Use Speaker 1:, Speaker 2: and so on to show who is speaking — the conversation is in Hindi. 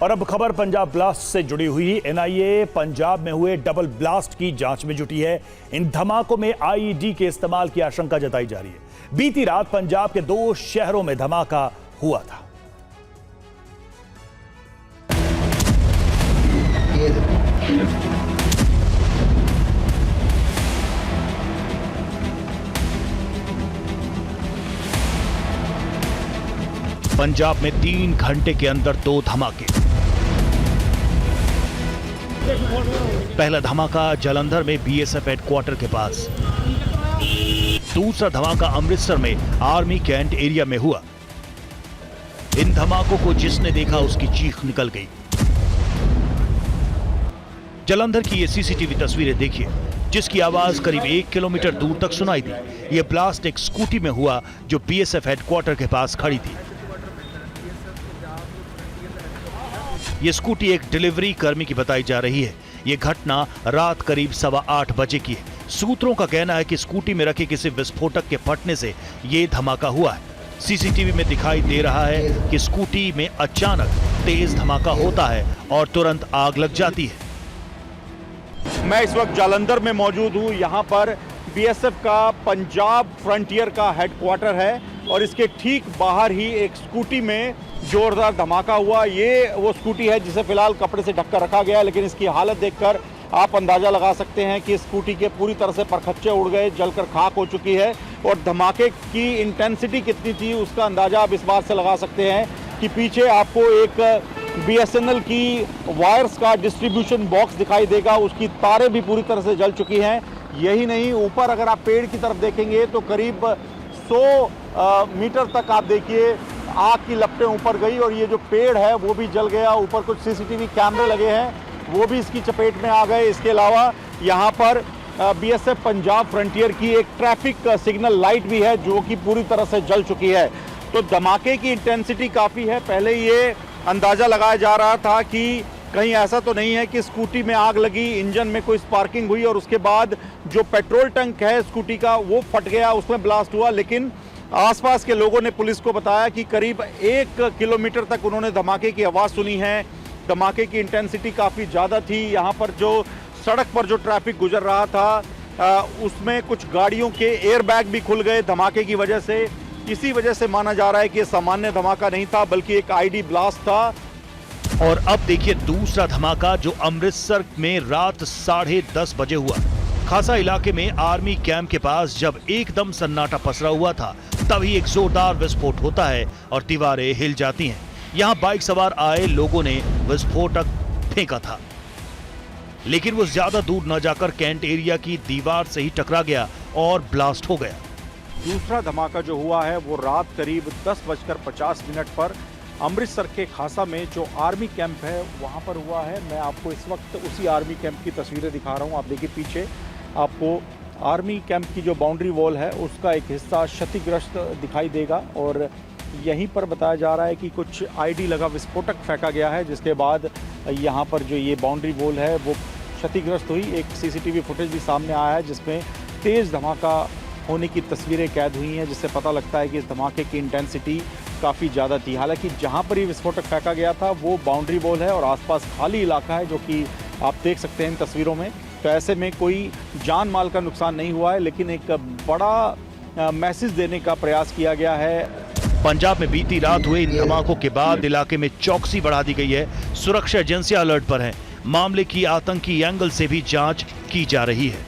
Speaker 1: और अब खबर पंजाब ब्लास्ट से जुड़ी हुई। एनआईए पंजाब में हुए डबल ब्लास्ट की जांच में जुटी है। इन धमाकों में आईईडी के इस्तेमाल की आशंका जताई जा रही है। बीती रात पंजाब के 2 शहरों में धमाका हुआ था। पंजाब में 3 घंटे के अंदर 2 धमाके। पहला धमाका जालंधर में बीएसएफ हेडक्वार्टर के पास। दूसरा धमाका अमृतसर में आर्मी कैंट एरिया में हुआ। इन धमाकों को जिसने देखा उसकी चीख निकल गई। जालंधर की ये सीसीटीवी तस्वीरें देखिए, जिसकी आवाज करीब 1 किलोमीटर दूर तक सुनाई दी। यह ब्लास्ट एक स्कूटी में हुआ जो बीएसएफ हेडक्वार्टर के पास खड़ी थी। यह स्कूटी एक डिलीवरी कर्मी की बताई जा रही है। यह घटना रात करीब 8:15 बजे की है। सूत्रों का कहना है कि स्कूटी में रखे किसी विस्फोटक के फटने से यह धमाका हुआ है। सीसीटीवी में दिखाई दे रहा है कि स्कूटी में अचानक तेज धमाका होता है और तुरंत आग लग जाती है।
Speaker 2: मैं इस वक्त जालंधर में मौजूद हूँ। यहाँ पर बीएसएफ का पंजाब फ्रंटियर का हेडक्वार्टर है और इसके ठीक बाहर ही एक स्कूटी में जोरदार धमाका हुआ। ये वो स्कूटी है जिसे फिलहाल कपड़े से ढककर रखा गया है, लेकिन इसकी हालत देखकर आप अंदाजा लगा सकते हैं कि स्कूटी के पूरी तरह से परखच्चे उड़ गए, जलकर खाक हो चुकी है। और धमाके की इंटेंसिटी कितनी थी उसका अंदाजा आप इस बात से लगा सकते हैं कि पीछे आपको एक बीएसएनएल की वायर्स का डिस्ट्रीब्यूशन बॉक्स दिखाई देगा। उसकी तारें भी पूरी तरह से जल चुकी हैं। यही नहीं, ऊपर अगर आप पेड़ की तरफ देखेंगे तो करीब 100 मीटर तक आप देखिए आग की लपटें ऊपर गई और ये जो पेड़ है वो भी जल गया। ऊपर कुछ सीसीटीवी कैमरे लगे हैं, वो भी इसकी चपेट में आ गए। इसके अलावा यहाँ पर बीएसएफ पंजाब फ्रंटियर की एक ट्रैफिक सिग्नल लाइट भी है जो कि पूरी तरह से जल चुकी है। तो धमाके की इंटेंसिटी काफ़ी है। पहले ये अंदाज़ा लगाया जा रहा था कि कहीं ऐसा तो नहीं है कि स्कूटी में आग लगी, इंजन में कोई स्पार्किंग हुई और उसके बाद जो पेट्रोल टैंक है स्कूटी का वो फट गया, उसमें ब्लास्ट हुआ। लेकिन आसपास के लोगों ने पुलिस को बताया कि करीब 1 किलोमीटर तक उन्होंने धमाके की आवाज़ सुनी है। धमाके की इंटेंसिटी काफ़ी ज़्यादा थी। यहाँ पर जो सड़क पर जो ट्रैफिक गुजर रहा था उसमें कुछ गाड़ियों के एयरबैग भी खुल गए धमाके की वजह से। इसी वजह से माना जा रहा है कि सामान्य धमाका नहीं था बल्कि एक आईडी ब्लास्ट था।
Speaker 1: और अब देखिए दूसरा धमाका जो अमृतसर में रात 10:30 बजे हुआ। खासा इलाके में आर्मी कैंप के पास जब एकदम सन्नाटा पसरा हुआ था तभी एक जोरदार विस्फोट होता है और दीवारें हिल जाती हैं। यहाँ बाइक सवार आए लोगों ने विस्फोटक फेंका था, लेकिन वो ज्यादा दूर न जाकर कैंट एरिया की दीवार से ही टकरा गया और ब्लास्ट हो गया।
Speaker 2: दूसरा धमाका जो हुआ है वो रात करीब 10:50 पर अमृतसर के खासा में जो आर्मी कैंप है वहाँ पर हुआ है। मैं आपको इस वक्त उसी आर्मी कैंप की तस्वीरें दिखा रहा हूँ। आप देखिए पीछे आपको आर्मी कैंप की जो बाउंड्री वॉल है उसका एक हिस्सा क्षतिग्रस्त दिखाई देगा और यहीं पर बताया जा रहा है कि कुछ आईडी लगा विस्फोटक फेंका गया है, जिसके बाद यहाँ पर जो ये बाउंड्री वॉल है वो क्षतिग्रस्त हुई। एक सीसीटीवी फुटेज भी सामने आया है जिसमें तेज़ धमाका होने की तस्वीरें कैद हुई हैं, जिससे पता लगता है कि इस धमाके की इंटेंसिटी काफ़ी ज़्यादा थी। हालांकि जहाँ पर ये विस्फोटक फेंका गया था वो बाउंड्री वॉल है और आसपास खाली इलाका है, जो कि आप देख सकते हैं इन तस्वीरों में। तो ऐसे में कोई जान माल का नुकसान नहीं हुआ है, लेकिन एक बड़ा मैसेज देने का प्रयास किया गया है।
Speaker 1: पंजाब में बीती रात हुए इन धमाकों के बाद इलाके में चौकसी बढ़ा दी गई है। सुरक्षा एजेंसियां अलर्ट पर हैं। मामले की आतंकी एंगल से भी जांच की जा रही है।